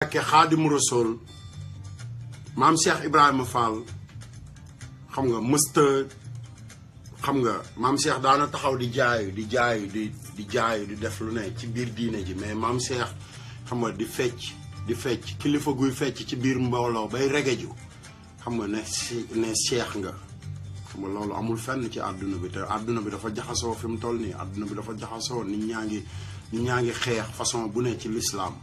ke Xaadimu Rasuul maam Cheikh Ibrahima Fall xam nga mësta xam nga maam Cheikh daana taxaw di jaay di def lu ne ci biir diine ji mais maam Cheikh xam nga di fecc kilifa guy fecc ci biir mbooloo bay regeju xam nga ne Cheikh nga xam nga loolu amul fenn ci àdduna bi te àdduna bi dafa jaxasoo fi mu toll nii àdduna bi dafa jaxasoo nit ñaa ngi xeex façon bu ne ci l'islam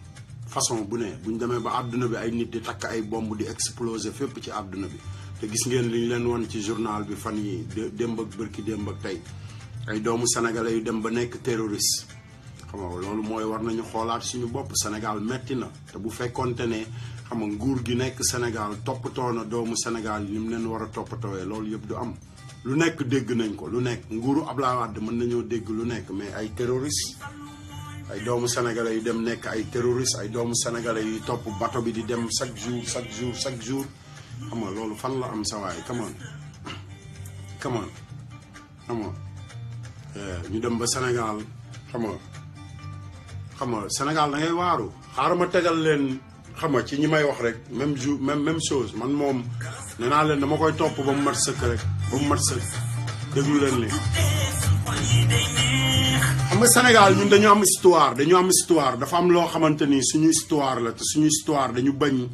façon bu ne buñ demee ba àdduna bi ay nit di takk ay bomb di exploser fépp ci àdduna bi te gis ngeen li ñu leen won ci journal bi fan yi démb ak bërki démb ak tey ay doomu sénégalais yu dem ba nekk terroriste xam nga loolu mooy war nañu xoolaat suñu bopp Sénégal metti na te bu fekkonte ne xam nga nguur gi nekk Sénégal toppatoo na doomu Sénégal yi ni mu leen war a toppatoowee loolu yëpp du am lu nekk dégg nañ ko lu nekk nguuru Abdoulaye Wade mën nañoo dégg lu nekk mais ay terroriste ay doomu sénégalais yu dem nekk ay terroriste ay doomu sénégalais yu topp bato bi di dem chaque jour xam nga loolu fan la am sa waay come on ñu dem ba Sénégal xam nga Sénégal da ngay waaru xaaral ma tegal leen xam nga ci ñi may wax rek même jour même chose man moom nee naa leen dama koy topp ba mu mat sëkk rek ba mu mat sëkk déglu leen li xam nga Sénégal ñun dañu am histoire dafa am loo xamante ni suñu histoire la te suñu histoire dañu bañ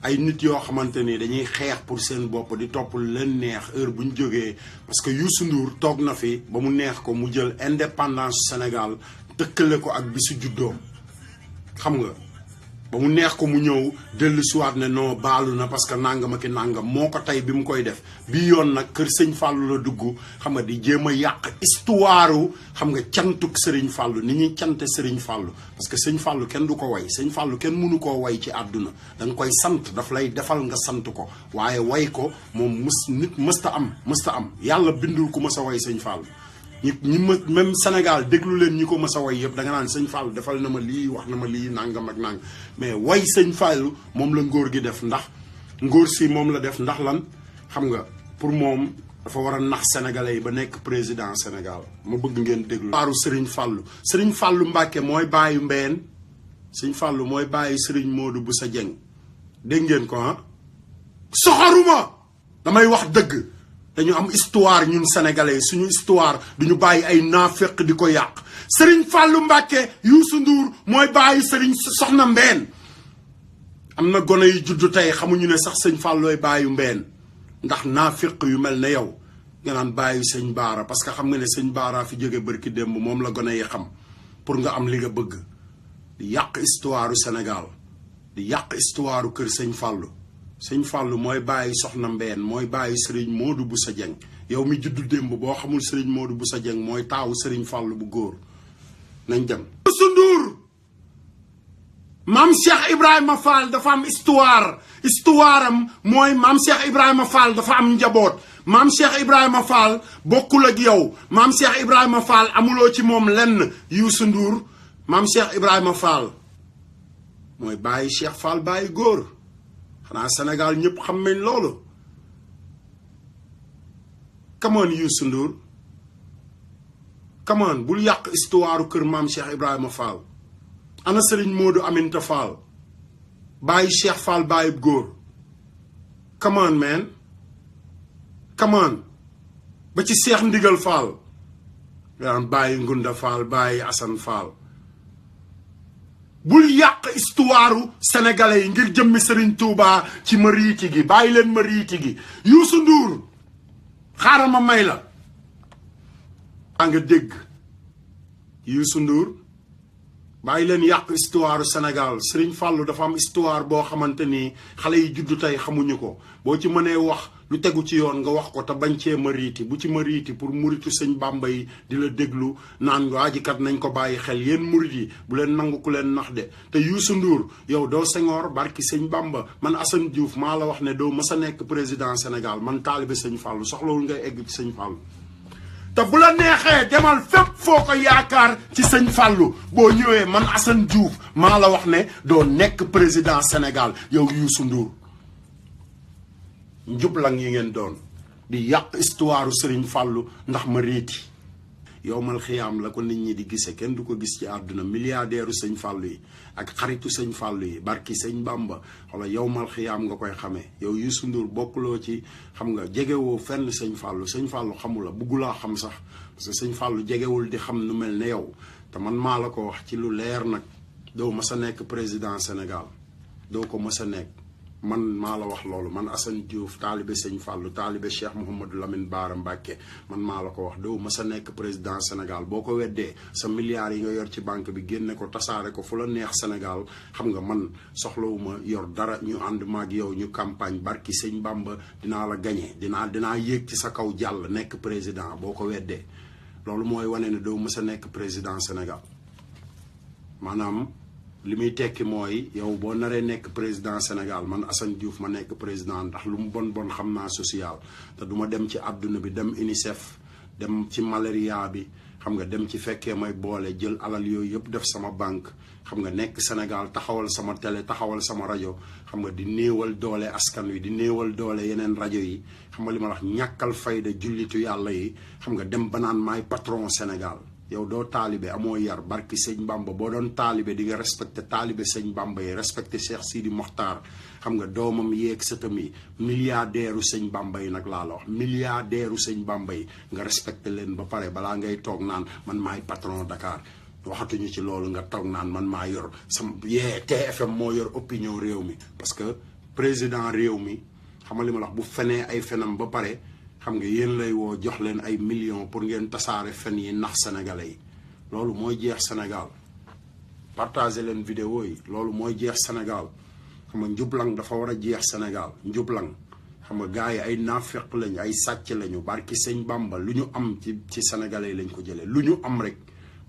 ay nit yoo xamante ni dañuy xeex pour seen bopp di topp leen neex heure bu ñu jógee parce que Youssou Ndour toog na fi ba mu neex ko mu jël indépendance Sénégal tëkkale ko ak bisu juddoom xam nga ba mu neex ko mu ñëw dellu siwaat ne non baalu na parce que nangam ak nangam moo ko tey bi mu koy def bii yoon nag kër sëñ Fallou la dugg xam nga di jéem a yàq histoire xam nga cantuk Serigne Fallou ni ñuy cante Serigne Fallou parce que sëñ Fallou kenn du ko way sëñ Fallou kenn mënu koo way ci àdduna da nga koy sant daf lay defal nga sant ko waaye way ko moom mësta am yàlla bindul ku mës a way sëñ Fallou même Sénégal déglu leen ñi ko mës a way yëpp da nga naan sëñ Fallou defal na ma lii wax na ma lii nangam ak nang mais way sëñ Fallou moom la ngóor gi def ndax ngóor si moom la def ndax lan xam nga pour moom dafa war a nax sénégalais yi ba nekk président Sénégal ma bëgg ngeen déglu waaru Serigne Fallou Mbacke mooy bàyyi mbeen sëñ Fallou mooy bàyyi Serigne Modou Boussa Dieng dégg ngeen ko soxoruma damay wax dëgg dañu am histoire ñun sénégalais suñu histoire duñu bàyyi ay naafeq di ko yàq Serigne Fallou Mbacke Youssou Ndour mooy bàyyi Serigne soxna mbeen am na gone yu juddu tey xamuñu ne sax sëñ Fallooy bàyyi mbeen ndax naafeq yu mel ne yow nga naan bàyyi sëñ Baara parce que xam nga ne sëñ Baara fi jóge bërki démb moom la gone yi xam pour nga am li nga bëgg di yàq histoire Sénégal di yàq histoire kër sëñ Fallou sëñ Fallou mooy bàyyi soxna mbeen mooy bàyyi Serigne Modou Boussa Dieng yow mi juddu démb boo xamul Serigne Modou Boussa Dieng mooy taawu Serigne Fallou bu góor nañ dem. Youssou Ndour maam Cheikh Ibrahima Fall dafa am histoire am mooy maam Cheikh Ibrahima Fall dafa am njaboot maam Cheikh Ibrahima Fall bokkul ak yow maam Cheikh Ibrahima Fall amuloo ci moom lenn Youssou Ndour maam Cheikh Ibrahima Fall mooy bàyyi Cheikh Fall bàyyi góor. xanaa Sénégal ñëpp xam nañ loolu come on Youssou Ndour come on bul yàq histoire kër maam Cheikh Ibrahima Fall ana Serigne Modou Aminta Fall bàyyi Cheikh Fall bàyyi góor come on man come on ba ci Cheikh Ndigal Fall daan bàyyi Ngunda Fall bàyyi Assane Fall bul yàq histoire sénégalais yi ngir jëmmi Serigne Touba ci mariiti gi bàyyi leen mariiti gi Youssou Ndour xaaral ma may la daa nga dégg Youssou Ndour bàyyi leen yàq histoire Sénégal Serigne Fallou dafa am histoire boo xamante ni xale yi juddu tey xamuñu ko boo ci mënee wax lu tegu ci yoon nga wax ko te bañ cee mariiti bu ci mariiti pour muritu sëñ Bamba yi di la déglu naan waa ji kat nañ ko bàyyi xel yéen murit yi bu leen nangu ku leen nax de te Youssou Ndour yow doo Senghor barki sëñ Bamba man Assane Diouf maa la wax ne doo mës a nekk président Sénégal man taalibe sëñ Fallou soxlawul ngay egg ci sëñ Fallou te bu la neexee demal fépp foo ko yaakaar ci sëñ Fallou boo ñëwee man Assane Diouf maa la wax ne doo nekk président Sénégal yow Youssou Ndour njublang yi ngeen doon di yàq histoire Serigne Fallou ndax ma réeti yowmal xiyaam la ko nit ñi di gise kenn du ko gis ci àdduna milliardaire sëñ Fallou yi ak xaritu sëñ Fallou yi barki sëñ Bamba wala yowmal xiyaam nga koy xamee yow Youssou Ndour bokkuloo ci xam nga jegewoo fenn sëñ Fallou xamula buggulaa xam sax parce que sëñ Fallou jegewul di xam nu mel ne yow te man maa la ko wax ci lu leer nag doo mës a nekk président Sénégal doo ko mës a nekk man maa la wax loolu man Assane Diouf taalibe sëñ Fallou taalibe Cheikh Mouhamadou Lamine Bara Mbacké man maa la ko wax doo mës a nekk président Sénégal boo ko weddee sa milliards yi nga yor ci banque bi génne ko tasaare ko fu la neex Sénégal xam nga man soxlawuma yor dara ñu ànd maag yow ñu campagne barki sëñ Bamba dinaa la gagné dinaa yéeg ci sa kaw jàll nekk président boo ko weddee loolu mooy wane ne doo mës a nekk président Sénégal maanaam li muy tekki mooy yow boo naree nekk président Sénégal man Assane Diouf ma nekk président ndax lu mu bon xam naa social te duma dem ci àdduna bi dem UNICEF dem ci malaria bi xam nga dem ci fekkee may boole jël alal yooyu yëpp def sama banque xam nga nekk Sénégal taxawal sama télé taxawal sama rajo xam nga di néewal doole askan wi di néewal doole yeneen rajo yi xam nga li ma wax ñàkkal fayda jullitu yàlla yi xam nga dem ba naan maay patron Sénégal yow doo taalibe amoo yar barki sëñ Bamba boo doon taalibe di nga respecté taalibe sëñ Bamba yi respecté Cheikh Sidi Mokhtar xam nga doomam yeeg sëtam yi milliardaire sëñ Bamba yi nag laa la wax milliardaire sëñ Bamba yi nga respecté leen ba pare balaa ngay toog naan man maay patron Dakar waxatuñu ci loolu nga toog naan man maa yor sama TFM moo yor opinion réew mi parce que président réew mi xam nga li ma la wax bu fenee ay fenam ba pare xam nga yéen lay woo jox leen ay millions pour ngeen tasaare fen yi nax sénégalais yi loolu mooy jeex Sénégal partager leen vidéo yi loolu mooy jeex Sénégal xam nga njublang dafa war a jeex Sénégal njublang xam nga gars yi ay naafeq lañ ay sàcc lañu barki sëñ Bamba lu ñu am ci sénégalais lañ ko jëlee lu ñu am rek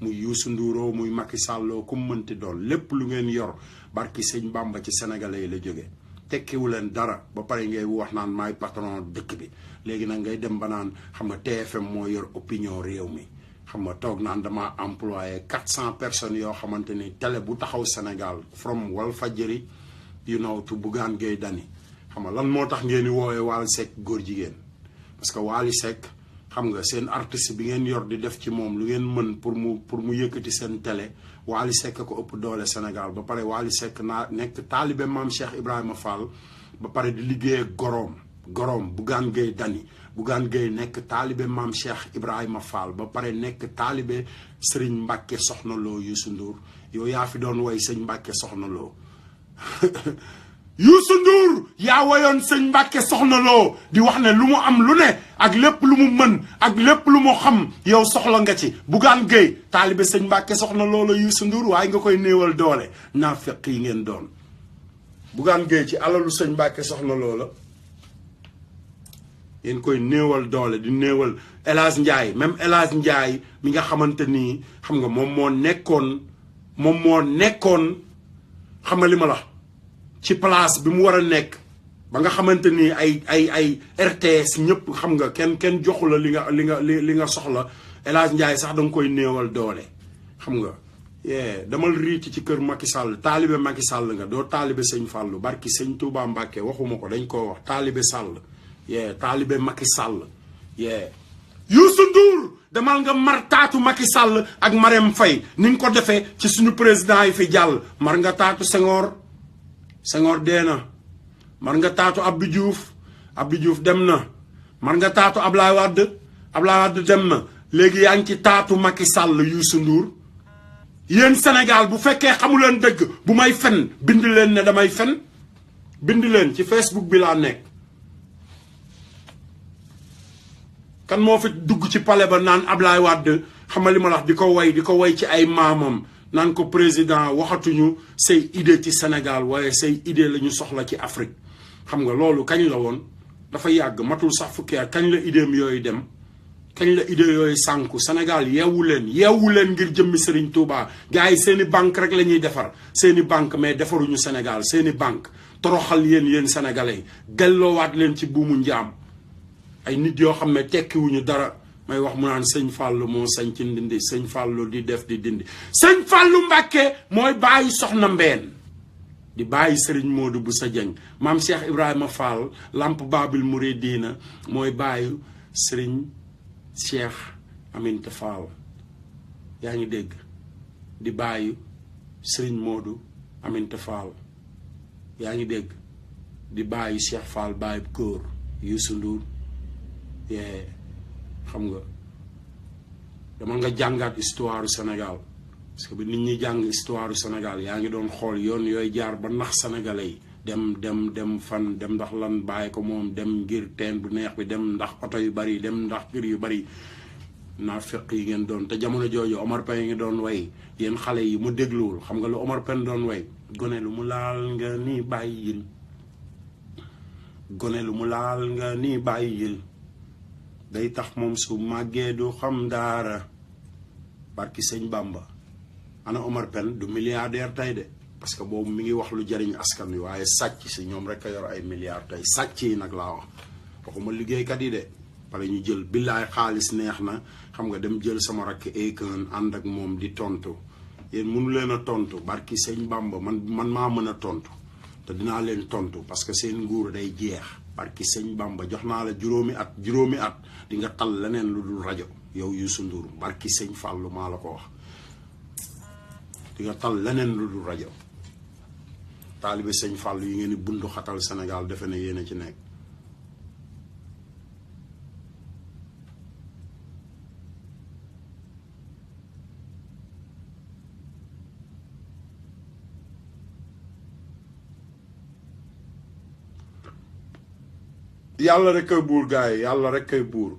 muy Youssou Ndour muy Macky Sall ku mu mënti doon lépp lu ngeen yor barki sëñ Bamba ci sénégalais yi la jógee tekkiwu leen dara ba pare ngay wax naan maay patron dëkk bi léegi nag ngay dem ba naan xam nga TFM moo yor opinion réew mi xam nga toog naan dama employé 400 personnes yoo xamante ni télé bu taxaw Sénégal from Walfadjri to Bougane Gueye Dany xam nga lan moo tax ngeen di woowee Wally Seck góor jigéen parce que Wally Seck xam nga seen artiste bi ngeen yor di def ci moom lu ngeen mën pour mu yëkkati seen télé Wally Seck ko ëpp doole Sénégal ba pare Wally Seck naa nekk taalibe maam Cheikh Ibrahima Fall ba pare di liggéey ak goroom Bougane Gueye Dany Bougane Gueye nekk taalibe maam Cheikh Ibrahima Fall ba pare nekk taalibe Serigne Mbacke Soxna Lo Youssou Ndour yow yaa fi doon woy sëñ Mbacke Soxna Lo Youssou Ndour yaa woyoon sëñ Mbacke Soxna Lo di wax ne lu mu am lu ne ak lépp lu mu mën ak lépp lu mu xam yow soxla nga ci Bougane Gueye taalibe sëñ Mbacke Soxna Lo la Youssou Ndour waaye nga koy néewal doole naa fekk yi ngeen doon Bougane Gueye ci alalu sëñ Mbacke Soxna Lo la yéen koy néewal doole di néewal El Hadj Ndiaye même El Hadj Ndiaye mi nga xamante nii xam nga moom moo nekkoon xam nga li ma la ci place bi mu war a nekk ba nga xamante ni ay RTS ñëpp xam nga kenn joxu la li nga soxla El Hadj Ndiaye sax da nga koy néewal doole xam nga damal riiti ci kër Macky Sall taalibe Macky Sall nga doo taalibe sëñ Fallou barki sëñ Touba Mbacke waxuma ko dañ koo wax taalibe Sall taalibe Macky Sall Youssou Ndour demal nga mar taatu Macky Sall ak Marème Faye ni nga ko defee ci suñu président yi fi jàll mar nga taatu Senghor dee na mar nga taatu Abdou Diouf dem na mar nga taatu Ablaye Wade dem na léegi yaa ngi ci taatu Macky Sall Youssou Ndour yéen Sénégal bu fekkee xamuleen dëgg bu may fen bind leen ne damay fen bind leen ci Facebook bi laa nekk kan moo fi dugg ci palais ba naan Ablaye Wade xamal li ma wax di ko way ci ay maamam naan ko président waxatuñu say idée ci Sénégal waaye say idée la ñu soxla ci Afrique xam nga loolu kañ la woon dafa yàgg matul sax fukki at kañ la idéem yooyu dem kañ la idée yooyu sànku Sénégal yeewu leen ngir jëmmi Serigne Touba gars yi seeni banque rek la ñuy defar seeni banque mais defaruñu Sénégal seeni banque toroxal yéen sénégalais delloowaat leen ci buumu njaam ay nit yoo xam ne tekkiwuñu dara may wax mu naan sëñ Fallou moo sañ ci ndindi sëñ Fallou di def di dindi sëñ Fallou Mbacke mooy bàyyi soxna Mbène di bàyyi Serigne Modou Boussa Dieng maam Cheikh Ibrahima Fall Lamp Babil Mouridina mooy bàyyi Serigne Cheikh Aminta Fall yaa ngi dégg di bàyyi Serigne Modou Aminta Fall yaa ngi dégg di bàyyi Cheikh Fall bàyyi Kóor Youssou Ndour xam nga dama nga jàngaat histoire du Sénégal parce que bi nit ñi jàng histoire du Sénégal yaa ngi doon xool yoon yooyu jaar ba nax sénégalais yi dem fan dem ndax lan bàyyi ko moom dem ngir teen bu neex bi dem ndax oto yu bari dem ndax kër yu bari naa fekk yi ngeen doon te jamono jooju Omar Pène ngi doon way yéen xale yi mu dégluwul xam nga lu Omar Pène doon way gone lu mu laal nga ni bàyyil gone lu mu laal nga ni bàyyil day tax moom su màggee du xam daara barki sëñ Bamba ana Omar Pène du milliardaire tey de parce que boobu mi ngi wax lu jariñ askan wi waaye sàcc si ñoom rek a yor ay milliards tey sàcc yi nag laa wax waxuma liggéeykat yi de pare ñu jël billaay xaalis neex na xam nga dem jël sama rakk Akon ànd ak moom di tontu yéen mënu leen a tontu barki sëñ Bamba man maa mën a tontu te dinaa leen tontu parce que seen nguur day jeex barki sëñ Bamba jox naa la juróomi at di nga tal leneen lu dul rajo yow Youssou Ndour barki sëñ Fallou maa la ko wax di nga tal leneen lu dul rajo taalibe sëñ Fallou yi ngeen di bundu xatal Sénégal defe ne yéen a ci nekk yàlla rek kay buur gars yi yàlla rek kay buur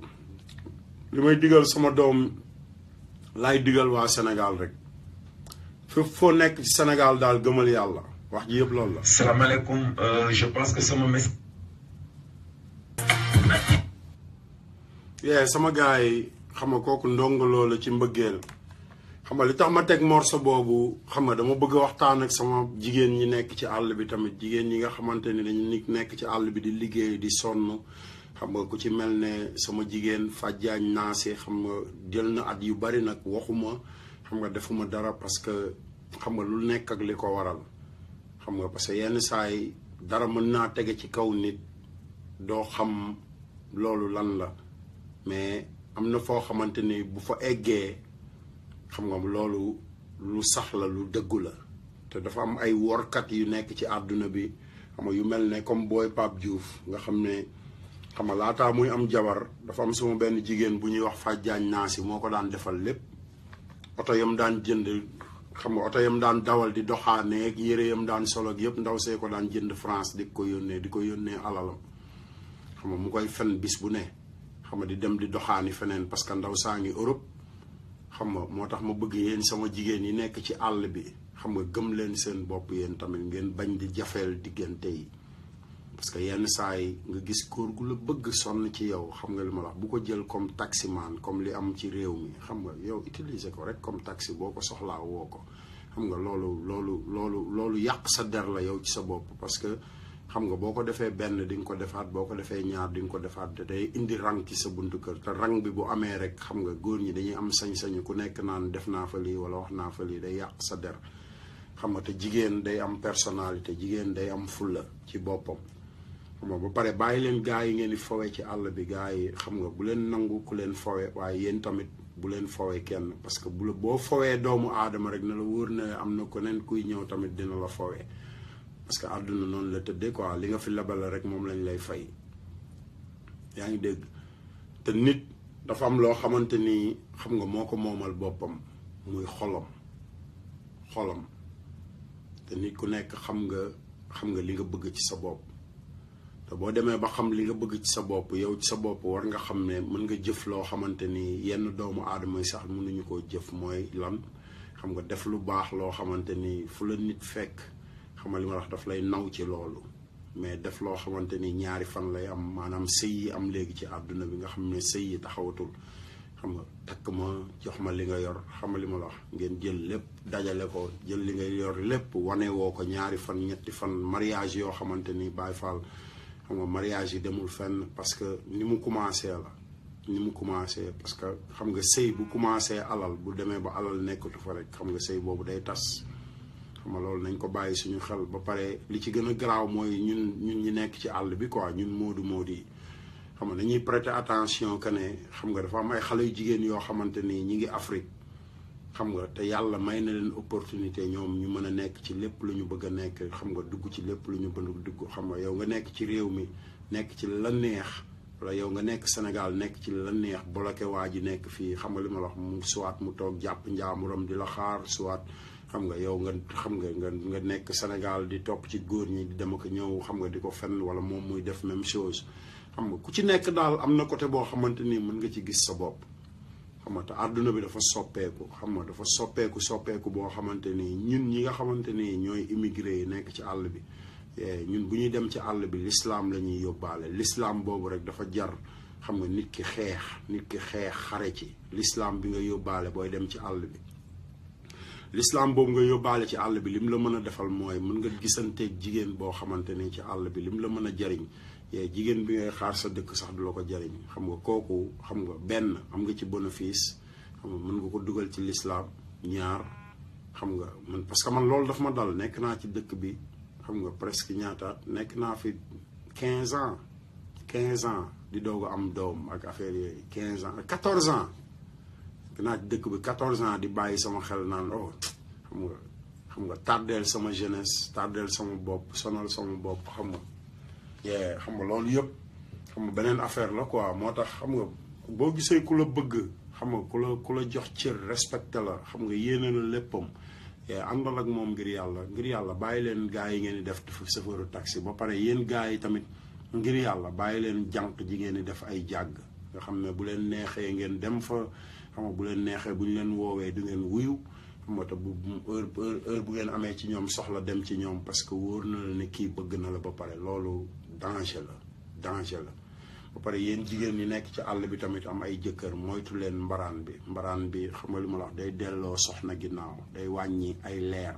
li may digal sama doom laay digal waa Sénégal rek fépp foo nekk ci Sénégal daal gëmal yàlla wax ji yëpp loolu la. salaamaaleykum je pense que sama message. sama gars yi xam nga kooku ndongoloo la ci mbëggeel xam nga li tax ma teg morceau boobu xam nga dama bëgg a waxtaan ak sama jigéen ñi nekk ci àll bi tamit jigéen ñi nga xamante ni dañu nekk ci àll bi di liggéey di sonn xam nga ku ci mel ne sama jigéen Fadiagne Nassé xam nga jël na at yu bari nag waxuma xam nga defuma dara parce que xam nga lu nekk ak li ko waral xam nga parce que yenn saa yi dara mën naa tege ci kaw nit doo xam loolu lan la mais am na foo xamante ni bu fa eggee xam nga loolu lu sax la lu dëggu la te dafa am ay workat yu nekk ci àdduna bi xam nga yu mel ne comme booy Pape Diouf nga xam ne xam nga laataa muy am jabar dafa am sama benn jigéen bu ñuy wax Fadiagne Nassé moo ko daan defal lépp oto yam daan jënd xam nga oto yam daan dawal di doxaaneeg yére yam daan solo ak yëpp ndaw see ko daan jënd France di ko yónnee alalam xam nga mu koy fen bis bu ne xam nga di dem di doxaani feneen parce que ndaw saa ngi Europe xam nga moo tax ma bëgg yéen sama jigéen yi nekk ci àll bi xam nga gëm leen seen bopp yéen tamit ngeen bañ di jafeel diggante yi parce que yenn saa yi nga gis góor gu la bëgg sonn ci yow xam nga li ma la wax bu ko jël comme taximan comme li am ci réew mi xam nga yow utiliser ko rek comme taxi boo ko soxlaa woo ko xam nga loolu yàq sa der la yow ci sa bopp parce que xam nga boo ko defee benn di nga ko defaat boo ko defee ñaar di nga ko defaat te day indi rang ci sa buntu kër te rang bi bu amee rek xam nga góor ñi dañuy am sañ-sañu ku nekk naan def naa fa lii wala wax naa fa lii day yàq sa der xam nga te jigéen day am personnalité jigéen day am fulla ci boppam xam nga ba pare bàyyi leen gars yi ngeen di fowe ci àll bi gars yi xam nga bu leen nangu ku leen fowe waaye yéen tamit bu leen fowe kenn parce que boo fowee doomu aadama rek na la wóor na am na keneen kuy ñëw tamit dina la fowe parce que àdduna noonu la tëddee quoi li nga fi lebal rek moom lañ lay fay yaa ngi dégg te nit dafa am loo xamante ni xam nga moo ko moomal boppam muy xolam te nit ku nekk xam nga li nga bëgg ci sa bopp te boo demee ba xam li nga bëgg ci sa bopp yow ci sa bopp war nga xam ne mën nga jëf loo xamante ni yenn doomu aadama yi sax mënuñu koo jëf mooy lan xam nga def lu baax loo xamante ni fu la nit fekk xam nga li ma wax daf lay naw ci loolu mais def loo xamante ni ñaari fan lay am maanaam sëy yi am léegi ci àdduna bi nga xam ne sëy yi taxawatul xam nga takk ma jox ma li nga yor xam nga li ma la wax ngeen jël lépp dajale ko jël li nga yor lépp wane woo ko ñaari fan ñetti fan mariage yoo xamante ni Baay Faal xam nga mariage yi demul fenn parce que ni mu commencé parce que xam nga sëy bu commencé alal bu demee ba alal nekkatu fa rek xam nga sëy boobu day tas xam nga loolu nañ ko bàyyi suñu xel ba pare li ci gën a garaaw mooy ñun ñi nekk ci àll bi quoi ñun moodu yi xam nga dañuy prêter attention que ne xam nga dafa am ay xale yu jigéen yoo xamante ni ñi ngi Afrique xam nga te yàlla may na leen opportunité ñoom ñu mën a nekk ci lépp lu ñu bëgg a nekk xam nga dugg ci lépp lu ñu bëgg a dugg xam nga yow nga nekk ci réew mi nekk ci la neex wala yow nga nekk Sénégal nekk ci la neex bloqué waa ji nekk fii xam nga li ma la wax mu soit mu toog jàpp njaamuram di la xaar soit xam nga yow nga xam nga nekk Sénégal di topp ci góor ñi di dem ak ñëw xam nga di ko fenn wala moom muy def même chose xam nga ku ci nekk daal am na côté boo xamante ni mën nga ci gis sa bopp xam nga te àdduna bi dafa soppeeku xam nga dafa soppeeku boo xamante ni ñun ñi nga xamante ni ñooy immigré yi nekk ci àll bi ñun bu ñuy dem ci àll bi l'islam la ñuy yóbbaale l'islam boobu rek dafa jar xam nga nit ki xeex xare ci l'islam bi nga yóbbaale booy dem ci àll bi l'islam boobu nga yóbbaale ci àll bi lim la mën a defal mooy mën nga gisanteeg jigéen boo xamante ni ci àll bi lim la mën a jariñ jigéen bi ngay xaar sa dëkk sax du la ko jariñ xam nga kooku xam nga benn am nga ci bénéfice xam nga mën nga ko dugal ci l'islam ñaar xam nga man parce que man loolu daf ma dal nekk naa ci dëkk bi xam nga presque ñaataat nekk naa fi 15 ans di doog a am doom ak affaire yooyu 15 ans 14 ans nekk naa ci dëkk bi 14 ans di bàyyi sama xel naan oh xam nga tardeel sama jeunesse tardeel sama bopp sonal sama bopp xam nga loolu yëpp xam nga beneen affaire la quoi moo tax xam nga boo gisee ku la bëgg xam nga ku la jox cër respecté la xam nga yéene la léppam àndal ak moom ngir yàlla bàyyi leen gars yi ngeen di def chauffeur taxi ba pare yéen gars yi tamit ngir yàlla bàyyi leen jànq ji ngeen di def ay jàgg nga xam ne bu leen neexee ngeen dem fa xam nga bu leen neexee bu ñu leen woowee du ngeen wuyu xam nga te bu heure bu ngeen amee ci ñoom soxla dem ci ñoom parce que wóor na la ne kii bëgg na la ba pare loolu danger la ba pare yéen jigéen ñi nekk ci àll bi tamit am ay jëkkër moytu leen mbaraan bi xam nga li ma la wax day delloo soxna ginnaaw day wàññi ay leer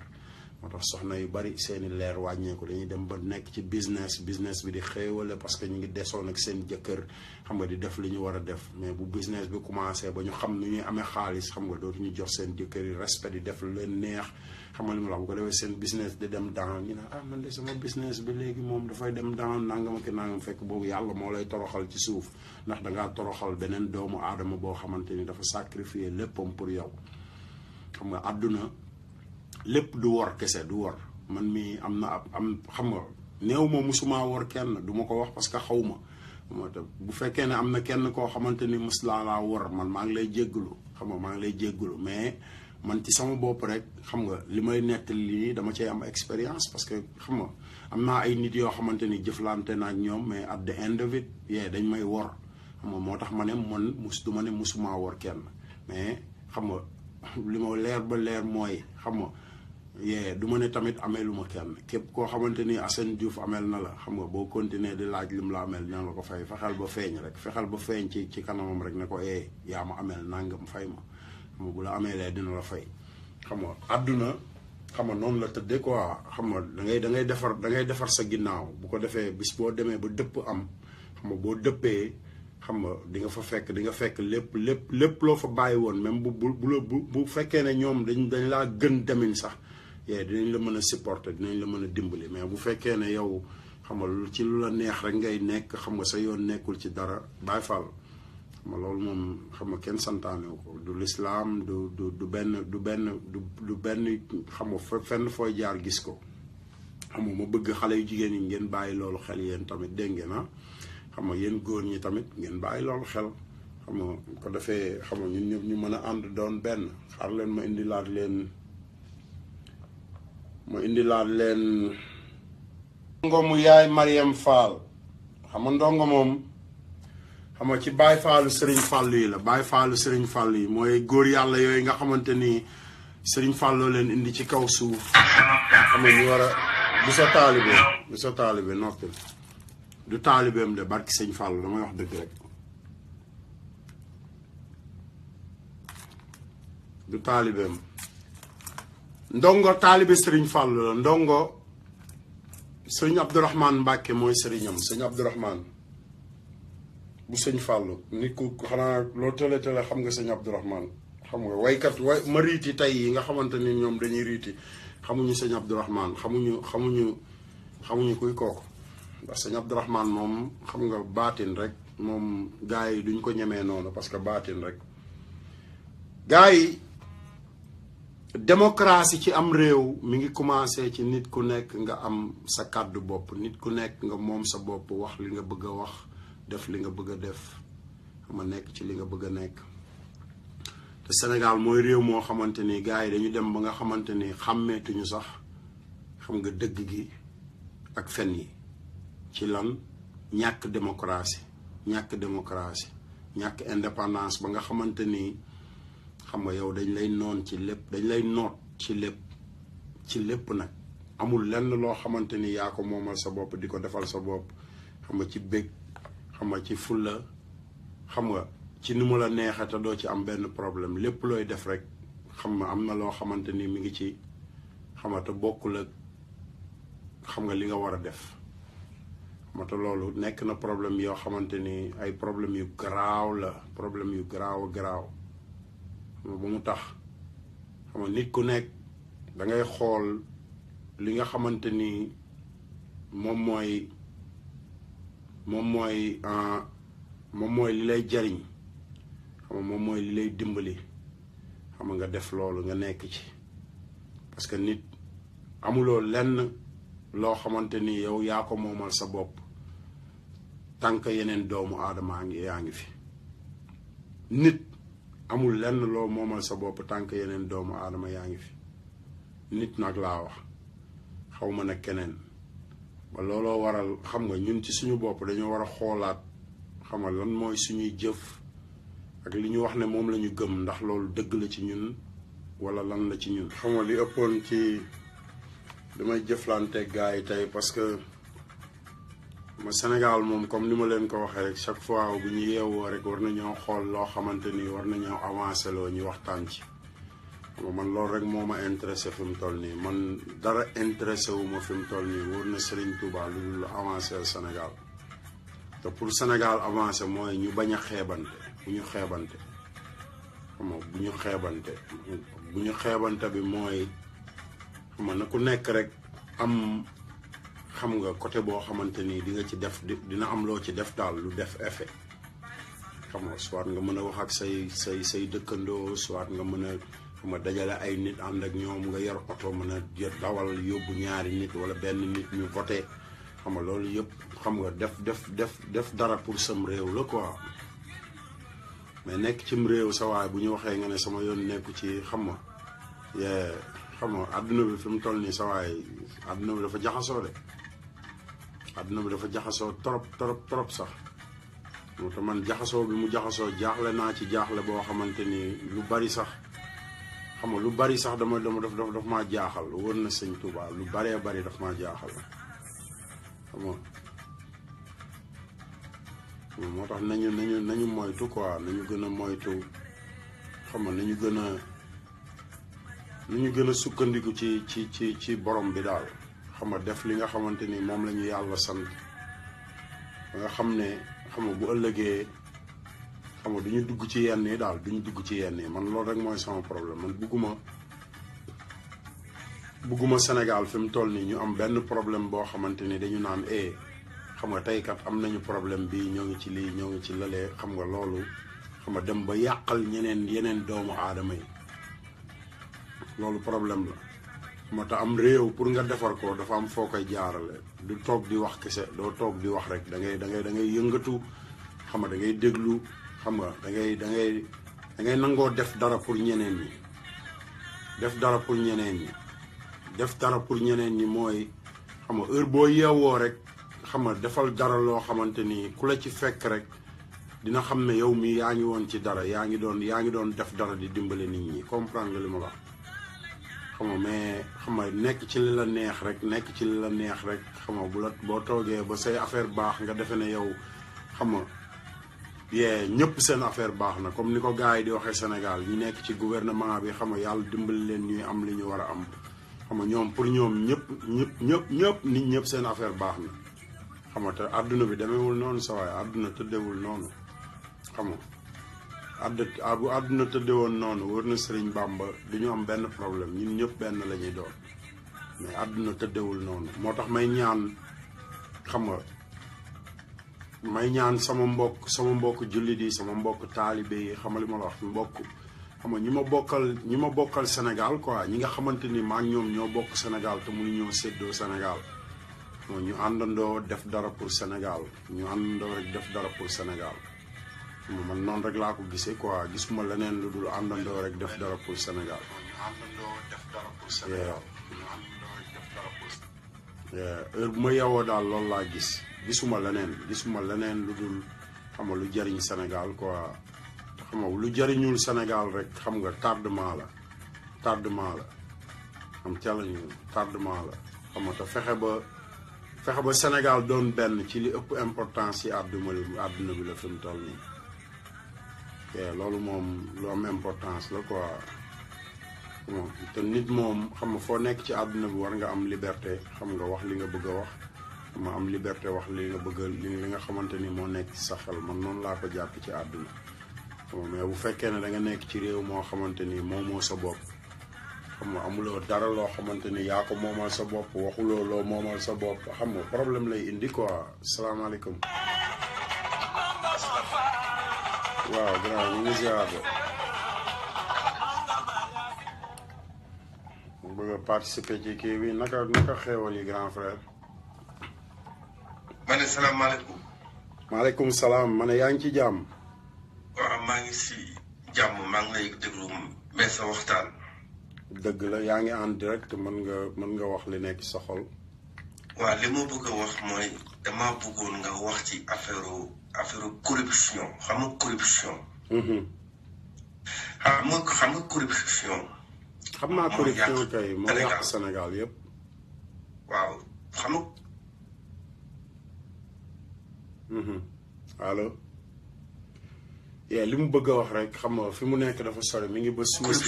moo tax soxna yu bari seeni leer wàññeeku dañuy dem ba nekk ci business bi di xéewale parce que ñu ngi desoon ak seen jëkkër xam nga di def li ñu war a def mais bu business bi commencé ba ñu xam nu ñuy amee xaalis xam nga dootuñu jox seen jëkkër yi respect di def lu leen neex xam nga li ma la wax bu ko defee seen business di dem down ñu ne man de sama business bi léegi moom dafay dem down nangam ak nangam fekk boobu yàlla moo lay toroxal ci suuf ndax dangaa toroxal beneen doomu aadama boo xamante ni dafa sacrifier léppam pour yow xam nga àdduna lépp du wor kese du wor man mi am xam nga néew ma musuma wor kenn du ma ko wax parce que xaw ma bu fekkee ne am na kenn koo xamante ni mës laa wor man maa ngi lay jéggalu xam nga maa ngi lay jéggalu mais man ci sama bopp rek xam nga li may nettali lii dama cay am expérience parce que xam nga am naa ay nit yoo xamante ni jëflante na ak ñoom mais at the end of it dañ may wor xam nga moo tax ma ne man du ma ne musuma wor kenn mais xam nga li ma leer ba leer mooy xam nga du ma ne tamit amee lu ma kenn képp koo xamante ni Assane Diouf amel na la xam nga boo continuer di laaj lim la amel dina la ko fay fexeel ba feeñ ci kanamam rek ne ko yaa ma amel nangam fay ma xam nga bu la ameelee dina la fay xam nga àdduna xam nga noonu la tëddee quoi xam nga da ngay defar sa ginnaaw bu ko defee bis boo demee ba dëpp am xam nga boo dëppee xam nga di nga fekk lépp loo fa bàyyi woon même bu fekkee ne ñoom dañ laa gën demin sax dinañ la mën a supporter dinañ la mën a dimbali mais bu fekkee ne yow xam nga ci lu la neex rek ngay nekk xam nga sa yoon nekkul ci dara Baay Faal xam nga loolu moom xam nga kenn santaane ko du lislaam du benn xam nga fenn fooy jaar gis ko xam nga ma bëgg xale yu jigéen yi ngeen bàyyi loolu xel yéen tamit dégg ngeen xam nga yéen góor ñi tamit ngeen bàyyi loolu xel xam nga ko defee xam nga ñun ñëpp ñu mën a ànd doon benn xaar leen ma indilaat leen ndongo mu yaay Mariam Fall xam nga ndongo moom xam nga ci Baay Faalu Sëriñ Fall yi la Baay Faalu Sëriñ Fall yi mooy góor yàlla yooyu nga xamante ni Sëriñ Falloo leen indi ci kaw suuf xam nga ñu war a du sa taalibe noppil du taalibeem de barki Sëñ Fall damay wax dëgg rek du taalibeem ndongo taalibe Sëriñ Fall la ndongo sëñ Abdourahmane Mbacke mooy sëriñam sëñ Abdourahmane bu Sëñ Fall nit ku xanaa loo tële xam nga sëñ Abdourahmane xam nga waykat ma riiti tey yi nga xamante ni ñoom dañuy riiti xamuñu sëñ Abdourahmane xamuñu kuy kooku ndax sëñ Abdourahmane moom xam nga baatin rek moom gars yi duñ ko ñemee noonu parce que baatin rek gars yi démocratie ci am réew mi ngi commencé ci nit ku nekk nga am sa kàddu bopp nit ku nekk nga moom sa bopp wax li nga bëgg a wax def li nga bëgg a def xam nekk ci li nga bëgg a nekk te Sénégal mooy réew moo xamante ni gars yi dañu dem ba nga xamante ni xàmmeetuñu sax xam nga dëgg gi ak fen yi ci lan ñàkk démocratie ñàkk indépendance ba nga xamante ni xam nga yow dañ lay noon ci lépp dañ lay noot ci lépp nag amul lenn loo xamante ni yaa ko moomal sa bopp di ko defal sa bopp xam nga ci bég xam nga ci fulla xam nga ci ni mu la neexee te doo ci am benn problème lépp looy def rek xam nga am na loo xamante ni mi ngi ci xam nga te bokkul ak xam nga li nga war a def xam nga te loolu nekk na problème yoo xamante ni ay problème yu garaaw la problème yu garaaw ba mu tax xam nga nit ku nekk da ngay xool li nga xamante ni moom mooy li lay jariñ xam nga moom mooy li lay dimbali xam nga def loolu nga nekk ci parce que nit amuloo lenn loo xamante ni yow yaa ko moomal sa bopp tànk yeneen doomu aadama yaa ngi fi nit amul lenn loo moomal sa bopp tànk yeneen doomu aadama yaa ngi fi nit nag laa wax xaw ma nag keneen ba looloo waral xam nga ñun ci suñu bopp dañoo war a xoolaat xam nga lan mooy suñuy jëf ak li ñu wax ne moom la ñu gëm ndax loolu dëgg la ci ñun wala lan la ci ñun. xam nga li ëppoon ci damay jëflante gars yi tey parce que ma Sénégal moom comme ni ma leen ko waxee rek chaque fois bu ñu yeewoo rek war nañoo xool loo xamante ni war nañoo avancé loo ñu waxtaan ci. man loolu rek moo ma intéressé fi mu toll nii man dara intéressé wu ma fi mu toll nii wóor na Serigne Touba lu dul avancé Sénégal te pour Sénégal avancé mooy ñu bañ a xeebante bu ñu xeebante xam nga bu ñu xeebante bi mooy xam nga na ku nekk rek am xam nga côté boo xamante ni di nga ci def dina am loo ci def daal lu def effet xam nga soit nga mën a wax ak say dëkkandoo soit nga mën a xam nga dajale ay nit ànd ak ñoom nga yor oto mën a dawal yóbbu ñaari nit wala benn nit ñu voté xam nga loolu yëpp xam nga def dara pour sam réew la quoi mais nekk cim réew sa waay bu ñu waxee nga ne sama yoon nekku ci xam nga àdduna bi fi mu toll nii sa waay àdduna bi dafa jaxasoo de àdduna bi dafa jaxasoo trop sax moo tax man jaxasoo bi mu jaxasoo jaaxle naa ci jaaxle boo xamante ni lu bari sax xam nga lu bari sax daf maa jaaxal wër na sëñ Touba lu baree bari daf maa jaaxal xam nga moo tax nañu moytu quoi nañu gën a moytu xam nga nañu gën a sukkandiku ci borom bi daal xam nga def li nga xamante ni moom la ñu yàlla sant ba nga xam ne xam nga bu ëllëgee xam nga duñu dugg ci yenn yi daal duñu dugg ci yenn yi man loolu rek mooy sama problème man bugguma Sénégal fi mu toll nii ñu am benn problème boo xamante ni dañu naan xam nga tey kat am nañu problème bi ñoo ngi ci lii ñoo ngi ci lalee xam nga loolu xam nga dem ba yàqal yeneen doomu aadama yi loolu problème la moo tax am réew pour nga defar ko dafa am foo koy jaarale du toog di wax kese doo toog di wax rek da ngay yëngatu xam nga da ngay déglu xam nga da ngay nangoo def dara pour ñeneen ñi def dara pour ñeneen ñi mooy xam nga heure boo yeewoo rek xam nga defal dara loo xamante ni ku la ci fekk rek dina xam ne yow mi yaa ngi woon ci dara yaa ngi doon def dara di dimbale nit ñi comprendre nga li ma wax xam nga mais xam nga nekk ci li la neex rek xam nga boo toogee ba say affaire baax nga defe ne yow xam nga ñëpp seen affaire baax na comme ni ko gars yi di waxee Sénégal ñu nekk ci gouvernement bi xam nga yàlla dimbali leen ñuy am li ñu war a am xam nga ñoom pour ñoom ñëpp nit ñëpp seen affaire baax na xam nga te àdduna bi demeewul noonu sa waay àdduna tëddewul noonu xam nga bu àdduna tëddewoon noonu wër na Sëriñ Bàmba du ñu am benn problème ñun ñëpp benn la ñuy doon mais àdduna tëddewul noonu moo tax may ñaan xam nga sama mbokk jullit yi sama mbokk taalibe yi xamali ma la wax mbokk xam nga ñi ma bokkal Sénégal quoi ñi nga xamante ni maa ñoom ñoo bokk Sénégal te mënu ñoo séddoo Sénégal moom ñu àndandoo def dara pour Sénégal ñu àndandoo rek def dara pour Sénégal man noonu rek laa ko gisee quoi gisuma leneen lu dul àndandoo rek def dara pour Sénégal. ñu àndandoo def dara pour Sénégal. ñu àndandoo rek def dara pour Sénégal. heure bu ma yeewoo daal loolu laa gisuma leneen lu dul xam nga lu jariñ Sénégal quoi. xam nga lu jariñul Sénégal rek xam nga tardement la am challenge tardement la xam nga te fexe ba Sénégal doon benn ci li ëpp importance yi àdduna bi la fi mu toll nii loolu moom lu am importance la quoi te nit moom xam nga foo nekk ci àdduna bi war nga am liberté xam nga wax li nga bëgg a wax xam nga am liberté wax li nga bëgg li nga xamante ni moo nekk ci sa xel man noonu laa ko jàpp ci àdduna mais bu fekkee ne da nga nekk ci réew moo xamante ni moomoo sa bopp xam nga amuloo dara loo xamante ni yaa ko moomal sa bopp waxuloo loo moomal sa bopp xam nga problème lay indi quoi salaamaaleykum. waaw grand ñu ngi ziar de bëgg a participer ci kii bi naka xeewal yi grand frère. ma ne salaamaaleykum. maaleykum salaam ma ne yaa ngi ci jàmm. waaw maa ngi si jàmm maa ngi lay déglu mais sa waxtaan. dëgg la yaa ngi en direct mën nga wax li nekk sa xol. waaw li ma bëgg a wax mooy dama bëggoon nga wax ci affaire corruption xam nga corruption. xam nga corruption. xam naa corruption kay moo yàq Sénégal yëpp. waaw xam nga. allo. li mu bëgg a wax rek xam nga fi mu nekk dafa sori mi ngi ba Suisse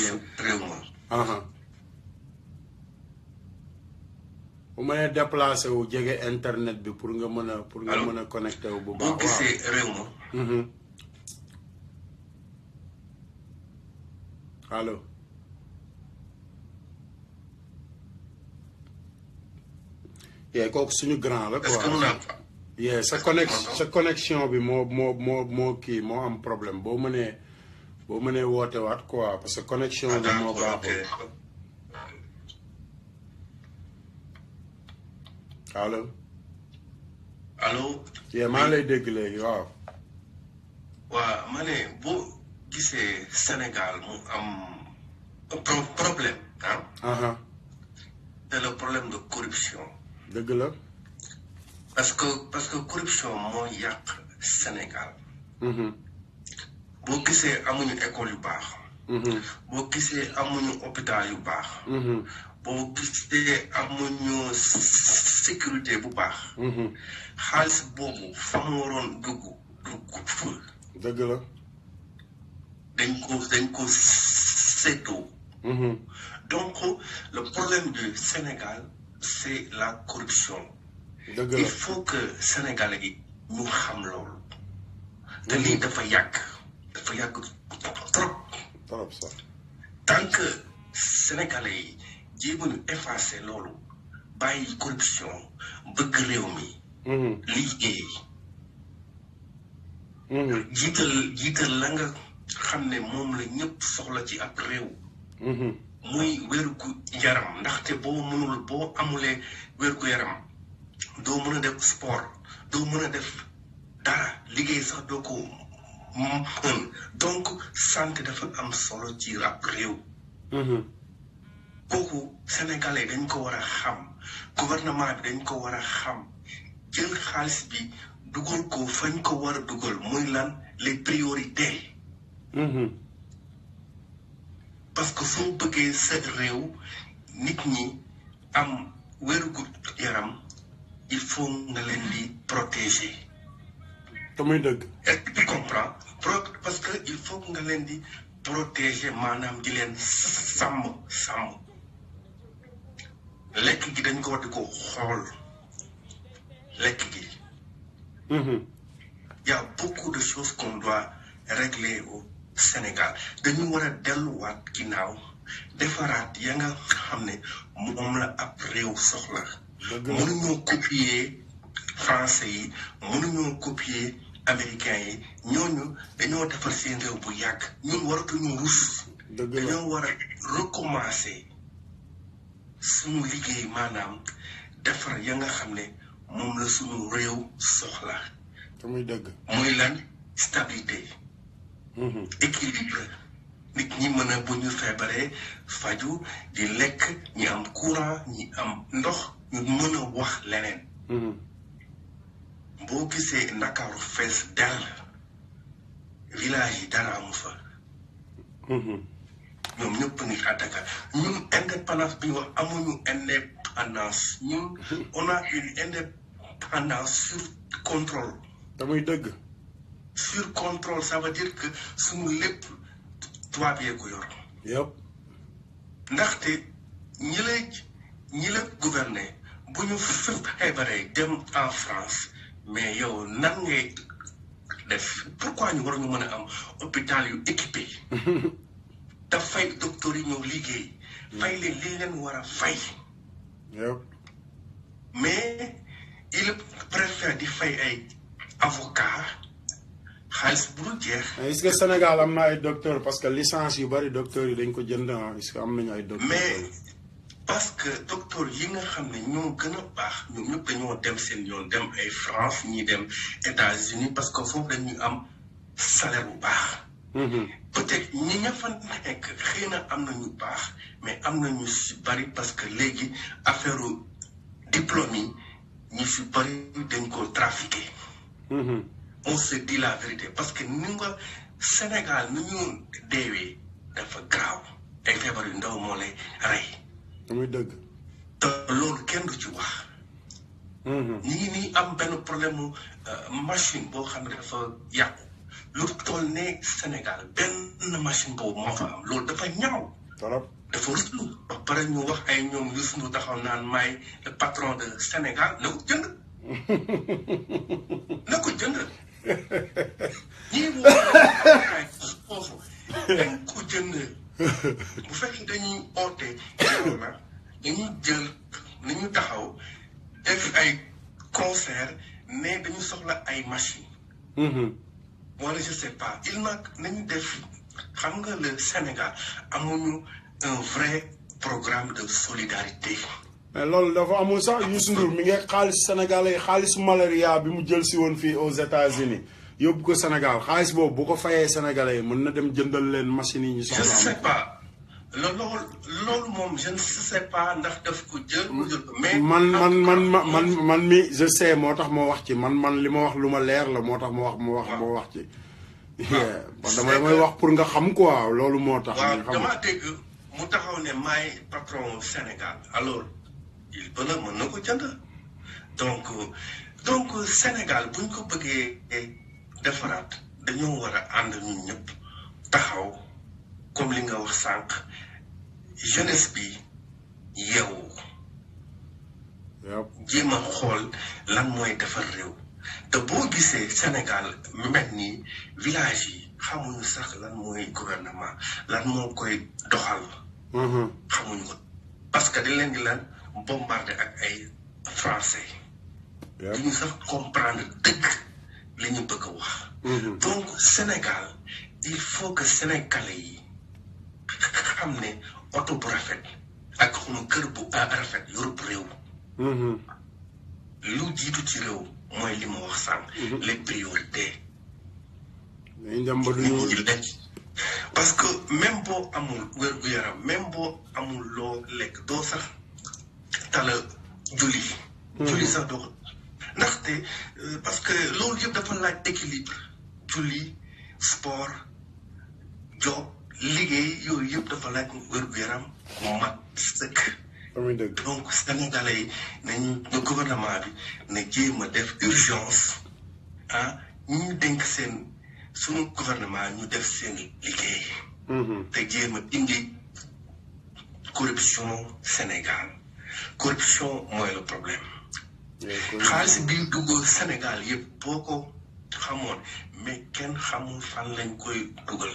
la. bu mënee déplacé wu jege internet bi pour nga mën a connecté wu bu baax. boo gisee réew ma. allo. kooku suñu grand la quoi. est-ce que mun naa sa connexion bi moo kii moo am problème boo mënee woote waat quoi parce que connexion bi moo baaxul. allo. allo. maa lay dégg léegi waaw. waaw ma ne boo gisee Sénégal mu am problème c'est le problème de corruption. dëgg la. parce que corruption moo yàq Sénégal. boo gisee amuñu école yu baax. boo gisee amuñu hôpital yu baax. boo gisee amuñu sécurité bu baax. xaalis boobu fa mu waroon dugg ful. dëgg la. dañ ko seetoo. donc le problème du Sénégal c'est la corruption. il faut que Sénégalais yi ñu xam loolu. te lii dafa yàgg trop sax. tant que Sénégalais yi jéemuñu effacer loolu bàyyi corruption bëgg réew mi. liggéey. jiital la nga xam ne moom la ñëpp soxla ci ab réew. muy wérgu yaram ndaxte boo amulee wérgu yaram. doo mën a def sport doo mën a def dara liggéey sax doo ko mën donc santé dafa am solo ci ab réew. kooku sénégalais dañ ko war a xam gouvernement bi dañ ko war a xam jël xaalis bi dugal ko fañ ko war a dugal muy lan les priorités. parce que soo bëggee sa réew nit ñi am wérgu yaram. il faut nga leen di protéger. te muy dëgg. est-ce que tu comprends parce que il faut nga leen di protéger maanaam di leen sàmm. lekk gi dañ ko war di ko xool lekk gi. y a beaucoup de choses qu'on doit régler au Sénégal dañu war a delluwaat ginnaaw defaraat ya nga xam ne moom la ab réew soxla. mënuñoo copier français yi mënuñoo copier américains yi ñooñu dañoo defar seen réew bu yàgg ñun waratuñu rus. dañoo war a recommencer suñu liggéey maanaam defar ya nga xam ne moom la suñu réew soxla. te muy dëgg. muy lan stabilité. équilibre. nit ñi mën a bu ñu feebaree faju di lekk ñi am courant ñi am ndox ñu mën a wax leneen. boo gisee Ndakaaru fees dell village yi dara amu fa. ñoom ñëpp ngi à Dakar ñun indépendance bi ñu wax amuñu indépendance ñun on a une indépendance sur contrôle. te muy dëgg. sur contrôle ça veut dire que suñu lépp tubaab yee ko yor. yëpp. ndaxte ñi la gouverner bu ñu feebaree dem en France mais yow nan ngay def pourquoi ñu war ñu mën a am hôpital yu équipé. dafay docteur yi ñëw liggéey. fay leen li leen war a fay. yëpp. mais il préfère di fay ay avocat xaalis bu dul jeex. est-ce que Sénégal am na ay docteur parce que licence yu bari docteur yi dañ ko jënd est-ce que am nañu ay docteur. mais parce que docteur yi nga xam ne ñoo gën a baax ñoom ñëpp dañoo dem seen yoon dem ay France ñi dem États-Unis parce que foofu dañuy am salaire bu baax. peut-être ñi ña fa nekk xëy na am nañu baax mais am nañu si bari parce que léegi affaire diplôme yi ñi si bari dañ ko trafiqué. on se dit la vérité parce que ni nga Sénégal ni ñu deewee dafa graaw ay feebar yu ndaw moo lay rey. muy dëgg. te loolu kenn du ci wax. ñi ngi nii am benn problème mu machine boo xam ne dafa yàqu lu toll ne Sénégal benn machine boobu moo fa am loolu dafa ñaaw. trop. dafa ruslu ba pare ñu wax ay ñoom Youssou Ndour taxaw naan maay le patron de Sénégal na ko jënd. na ko jënd. ñii woo foofu dañ ko jënd bu fekkee dañuy oote yow na dañuy jël nañu taxaw def ay concert ne dañu soxla ay machine wala je sais pas il nag nañu def xam nga le Sénégal amuñu un vrai programme de solidarité. mais loolu dafa amul sax Youssou Ndour mi ngi xaalis sénégalais xaalisu malaria bi mu jël si woon fii aux États-Unis yóbbu ko Sénégal xaalis boobu bu ko fayee sénégalais yi mën na dem jëndal leen machines yi ñu soxla. je ne sais pas loolu moom je ne sais pas ndax daf ko jël. mais man mi je sais moo tax ma wax ci man li ma wax lu ma leer la moo tax ma wax ci. damay wax pour nga xam quoi loolu moo tax. waaw dama dégg mu taxaw ne maay patron Sénégal alors. il peut la mën na ko jënd donc Sénégal buñ ko bëggee defaraat dañoo war a ànd ñun ñëpp taxaw comme li nga wax sànq jeunesse bi yeewu jéem a xool lan mooy defar réew te boo gisee Sénégal mel ni village yi xamuñu sax lan mooy gouvernement lan moo koy doxal xamuñu ko parce que dañ leen di lan bombardé ak ay français. duñu sax comprendre dëgg li ñu bëgg a wax. donc Sénégal il faut que sénégalais yi xam ne oto bu rafet ak xuma kër bu rafet yorub réew. lu jiitu ci réew mooy li ma wax sànq. les priorités. parce que même boo amul wér-gu-yaram même boo amul loo lekk doo sax. tala julli sax doo ko ndaxte parce que loolu yëpp dafa laaj équilibre julli sport job liggéey yooyu yëpp dafa laaj wér-gu-yaram mat sëkk. donc sénégalais yi nañu gouvernement bi na jéem a def urgence ñu dénk suñu gouvernement ñu def seen liggéey te jéem a indi corruption Sénégal. corruption mooy le problème. xaalis bi dugg Sénégal yëpp boo ko xamoon mais kenn xamul fan lañ koy dugal.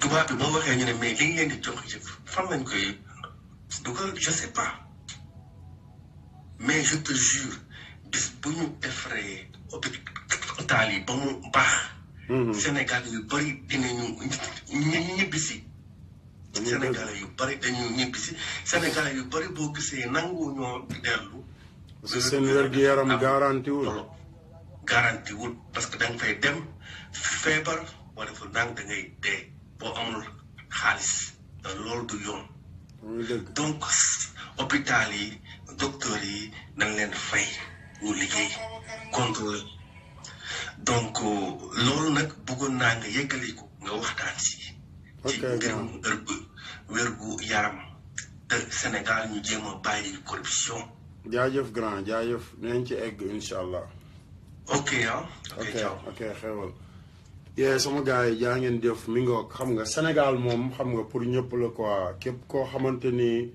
tubaab bi boo waxee ñu ne mais li ngeen di jox yëpp fan lañ koy dugal je sais pas mais je te jure bis bu ñu defaree hôpital yi ba mu baax Sénégal yu bari dinañu ñibbisi. Sénégalais yu bari dañu ñibbisi Sénégalais yu bari boo gisee nangu ñoo dellu. parce que seen wér-gu-yaram garanti wul parce que da nga fay dem feebar wala fa nang da ngay dee boo amul xaalis loolu du yoon. donc hôpital yi docteur yi nañ leen fay ñu liggéey contrôle donc loolu nag bëggoon naa nga yëggali ko nga waxtaan si. ci mbirum wérgu yaram te Sénégal ñu jéem a bàyyi corruption. jaajëf grand jaajëf nañ ci egg incha allah. ok xewal. yee sama gars yi jaa ngeen def mi ngoog xam nga Sénégal moom xam nga pour ñëpp la quoi képp koo xamante ni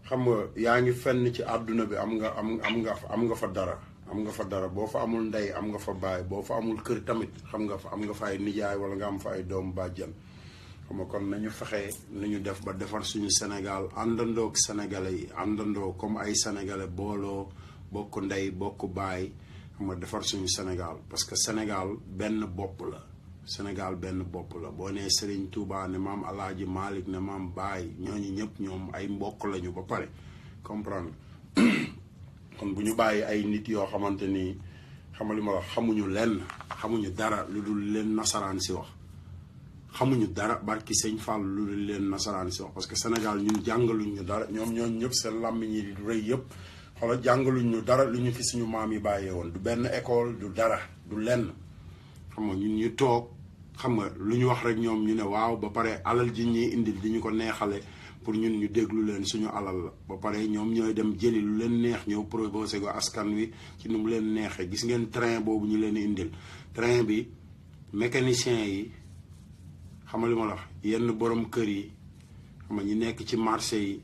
xam nga yaa ngi fenn ci àdduna bi am nga fa dara. am nga fa dara boo fa amul ndey am nga fa baay boo fa amul kër tamit xam nga fa am nga fa ay nijaay wala nga am fa ay doomu bàjjan. xam nga kon nañu fexe nañu def ba defar suñu Sénégal àndandoo ak sénégalais yi àndandoo comme ay sénégalais booloo bokk ndey bokk baay xam nga defar suñu Sénégal parce que Sénégal benn bopp la. Sénégal benn bopp la boo nee Serigne Touba ne maam Alaaji Malick ne maam Baye ñooñu ñëpp ñoom ay mbokk lañu ba pare comprendre kon bu ñu bàyyi ay nit yoo xamante ni xamali ma wax xamuñu lenn xamuñu dara lu dul leen nasaraan si wax xamuñu dara barki sëñ Fall lu dul leen nasaraan si wax parce que Sénégal ñun jàngaluñ ñu dara ñoom ñooñu ñëpp seen làmmiñ yi di rëy yëpp xoolal jàngaluñ ñu dara lu ñu fi suñu maam yi bàyyee woon du benn école du dara du lenn xam nga ñun ñu toog xam nga lu ñu wax rek ñoom ñu ne waaw ba pare alal ji ñuy indil di ñu ko neexale pour ñun ñu déglu leen suñu alal la ba pare ñoom ñooy dem jëli lu leen neex ñëw proposé ko askan wi ci nu mu leen neexee gis ngeen train boobu ñu leen indil train bi mécanicien yi xam nga li ma la wax yenn borom kër yi xam nga ñu nekk ci marché yi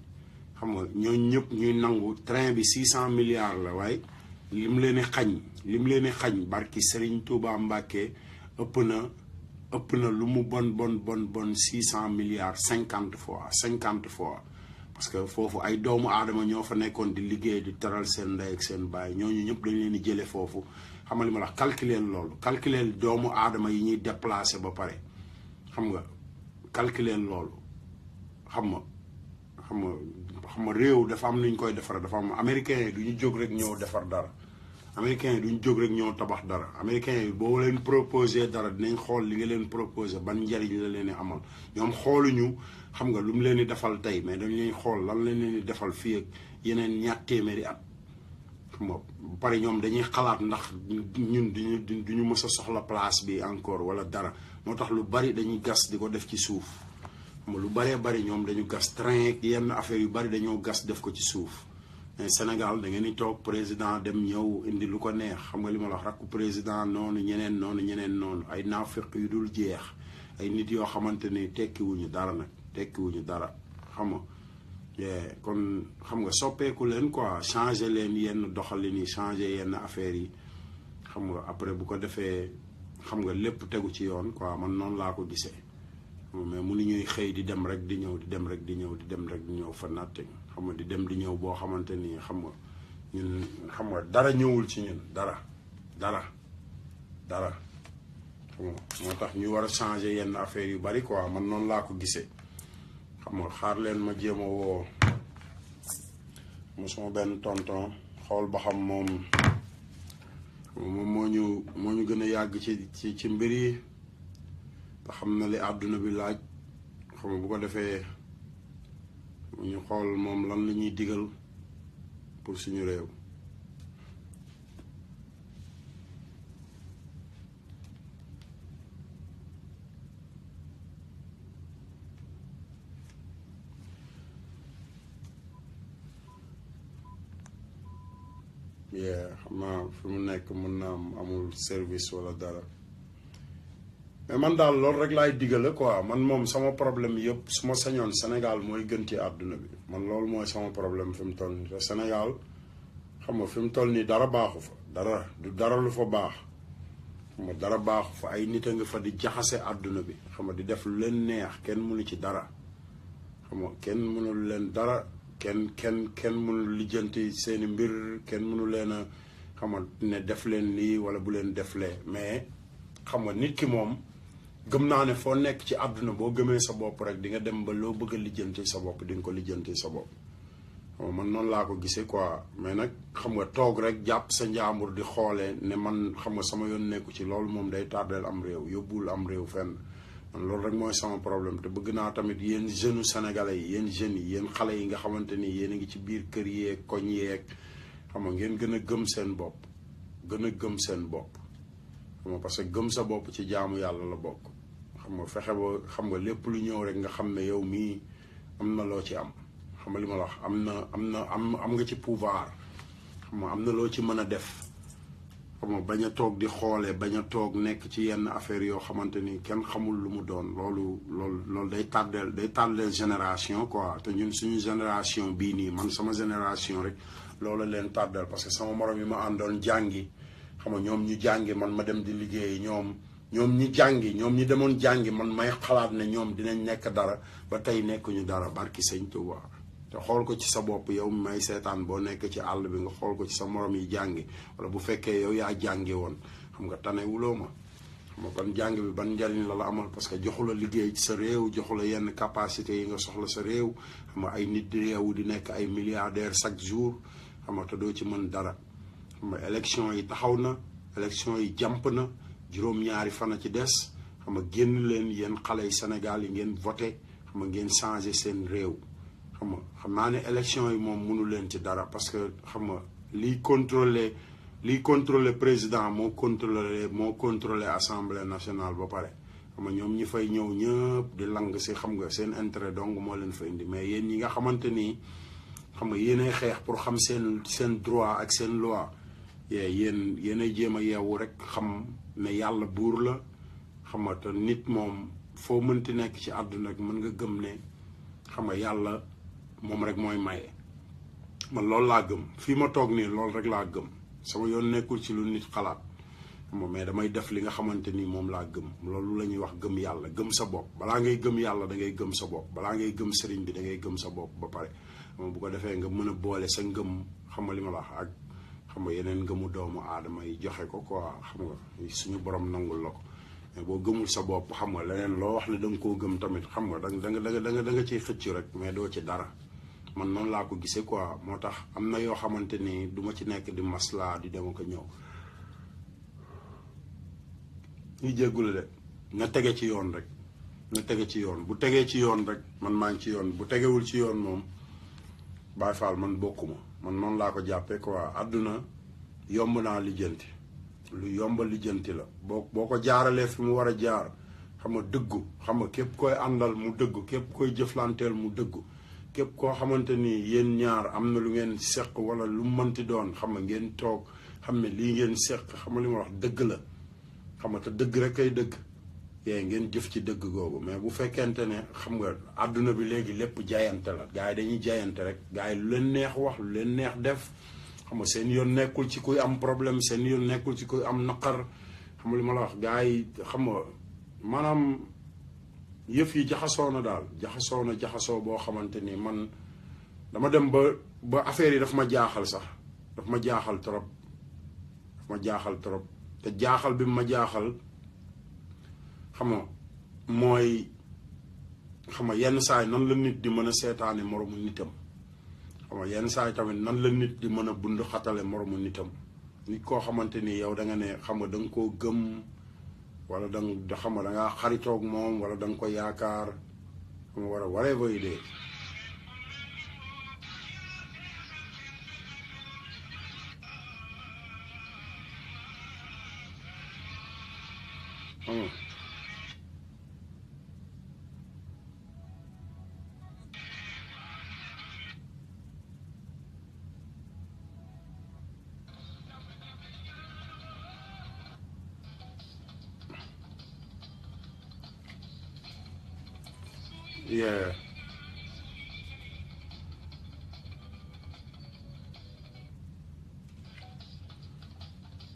xam nga ñooñu ñëpp ñuy nangu train bi 600 milliards la waaye lim leen di xañ barki Serigne Touba Mbacké ëpp na lu mu bon 600 milliards 50 fois parce que foofu ay doomu aadama ñoo fa nekkoon di liggéey di teral seen ndey ak seen baay ñooñu ñëpp dañ leen di jële foofu xam nga li ma la calculer doomu aadama yi ñuy déplacé ba pare xam nga loolu xam nga réew dafa am nuñ koy defar dafa am américains yi du ñu jóg rek ñëw defar dara américains yi duñ jóg rek ñoo tabax dara américains yi boo leen proposé dara dinañ xool li nga leen proposé ban njariñ la leen di amal ñoom xooluñu xam nga lu mu leen di defal tey mais dañ leen xool lan lañ leen di defal fii ak yeneen ñaar téeméeri at xam nga bu pare ñoom dañuy xalaat ndax ñun duñu mës a soxla place bi encore wala dara moo tax lu bari dañuy gas di ko def ci suuf xam nga lu baree bari ñoom dañu gas train ak yenn affaire yu bari dañoo gas def ko ci suuf mais Sénégal da ngeen di toog président dem ñëw indi lu ko neex xam nga li ma la wax rakku président noonu ñeneen noonu ay naafeq yu dul jeex ay nit yoo xamante ni tekkiwuñu dara xam nga kon xam nga soppeeku leen quoi changer leen yenn doxalin yi changer yenn affaires yi xam nga après bu ko defee xam nga lépp tegu ci yoon quoi man noonu laa ko gisee mais mu ni ñuy xëy di dem rek di ñëw fa natte xam nga di dem di ñëw boo xamante ni xam nga ñun xam nga dara ñëwul ci ñun dara xam nga moo tax ñu war a changer yenn affaires yu bari quoi man noonu laa ko gisee xam nga xaar leen ma jéem a woo sama benn tonton xool ba xam moom moo ñu gën a yàgg ci mbir yi te xam na li àdduna bi laaj xam nga bu ko defee ñu xool moom lan la ñuy digal pour suñu réew. xam naa fi mu nekk mën naa amul service wala dara mais man daal loolu rek laay digale quoi man moom sama problème yëpp su ma sañoon Sénégal mooy gën ci àdduna bi man loolu mooy sama problème fi mu toll nii te Sénégal xam nga fi mu toll nii dara baaxu fa dara lu fa baax xam nga dara baaxu fa ay nit a nga fa di jaxase àdduna bi xam nga di def lu leen neex kenn mënu ci dara xam nga kenn mënul leen dara kenn mënul lijjanti seeni mbir kenn mënu leen a xam nga ne def leen lii wala bu leen deflee mais xam nga nit ki moom gëm naa ne foo nekk ci àdduna boo gëmee sa bopp rek di nga dem ba loo bëgg a lijjanti sa bopp di nga ko lijjanti sa bopp. man noonu laa ko gisee quoi mais nag xam nga toog rek jàpp sa njaambur di xoolee ne man xam nga sama yoon nekku ci loolu moom day tardeel am réew yóbbul am réew fenn. man loolu rek mooy sama problème te bëgg naa tamit yéen jeunes sénégalais yi yéen jeunes yi yéen xale yi nga xamante ni yéen a ngi ci biir kër yeeg koñ yeeg xam nga ngeen gën a gëm seen bopp gën a gëm seen bopp xam nga parce que gëm sa bopp ci jaamu yàlla la bokk xam nga fexe ba xam nga lépp lu ñëw rek nga xam ne yow mii am na loo ci am xam nga li ma la wax am nga ci pouvoir xam nga am na loo ci mën a def xam nga bañ a toog di xoolee bañ a toog nekk ci yenn affaire yoo xamante ni kenn xamul lu mu doon loolu day tardeel génération quoi te ñun suñu génération bii nii man sama génération rek loolu leen tardeel parce que sama morom yi ma àndoon jàngi xam nga ñoom ñu jàngi man ma dem di liggéey ñoom ñi jàngi ñoom ñi demoon jàngi man may xalaat ne ñoom dinañ nekk dara ba tey nekkuñu dara barki sëñ Tuubaa te xool ko ci sa bopp yow may seetaan boo nekk ci àll bi nga xool ko ci sa morom yi jàngi wala bu fekkee yow yaa jàngi woon xam nga tanewuloo ma xam nga kon jàng bi ban njariñ la amal parce que joxu la liggéey ci sa réew joxu la yenn capacité yi nga soxla sa réew xam nga ay nit di réew di nekk ay milliardaires chaque jour xam nga te doo ci mën dara xam nga élection yi taxaw na élection yi jàmp na juróom-ñaari fan a ci des xam nga génn leen yéen xale yi Sénégal yi ngeen voté xam nga ngeen changé seen réew xam naa ne élection yi moom mënu leen ci dara parce que xam nga liy contrôler président moo contrôler assemblée nationale ba pare xam nga ñoom ñi fay ñëw ñëpp di lang si xam nga seen intérêt dong moo leen fa indi mais yéen ñi nga xamante ni xam nga yéenay xeex pour xam seen droit ak seen loi yéenay jéem a yeewu rek xam ne yàlla buur la xam nga te nit moom foo mënti nekk ci àdduna rek mën nga gëm ne xam nga yàlla moom rek mooy maye man loolu laa gëm fii ma toog nii loolu rek laa gëm sama yoon nekkul ci lu nit xalaat mais damay def li nga xamante ni moom laa gëm loolu la ñuy wax gëm yàlla gëm sa bopp balaa ngay gëm yàlla da ngay gëm sa bopp balaa ngay gëm sëriñ bi da ngay gëm sa bopp ba pare bu ko defee nga mën a boole sa ngëm xam nga li ma la wax ak xam nga yeneen ngëmu doomu aadama yi joxe ko quoi xam nga suñu borom nangul la ko mais boo gëmul sa bopp xam nga leneen loo wax ne da nga koo gëm tamit xam nga da nga ciy xëcc rek mais doo ci dara man noonu laa ko gisee quoi moo tax am na yoo xamante ni du ma ci nekk di maslaa di dema ko ñëw ñuy jéggule de na tege ci yoon rek na tege ci yoon bu tegee ci yoon rek man maa ngi ci yoon bu tegewul ci yoon moom Baay Faal man bokkuma man noonu laa ko jàppee quoi àdduna yomb naa lijjanti lu yomba lijjanti la boo ko jaaralee fi mu war a jaar xam nga dëggu xam nga képp koy àndal mu dëggu képp koy jëflanteel mu dëggu képp koo xamante ni yéen ñaar am na lu ngeen seq wala lu mënti doon xam nga ngeen toog xam ne lii ngeen seq xam nga li ma wax dëgg la xam nga te dëgg rek kay dëgg ngeen jëf ci dëgg googu mais bu fekkente ne xam nga àdduna bi léegi lépp jaayante la gars yi dañuy jaayante rek gars yi lu leen neex wax lu leen neex def xam nga seen yoon nekkul ci kuy am problème seen yoon nekkul ci kuy am naqar xam nga li ma la wax gars yi xam nga maanaam yëf yi jaxasoo na daal jaxasoo boo xamante ni man dama dem ba affaire yi daf ma jaaxal sax daf ma jaaxal trop te jaaxal bi ma jaaxal xam nga mooy xam nga yenn saay nan la nit di mën a seetaane moromu nitam xam nga yenn saay tamit nan la nit di mën a bund xatale moromu nitam nit koo xamante ni yow da nga ne xam nga da nga koo gëm wala da nga xam nga da ngaa xaritoog moom wala da nga ko yaakaar xam nga war a whatever it is yeah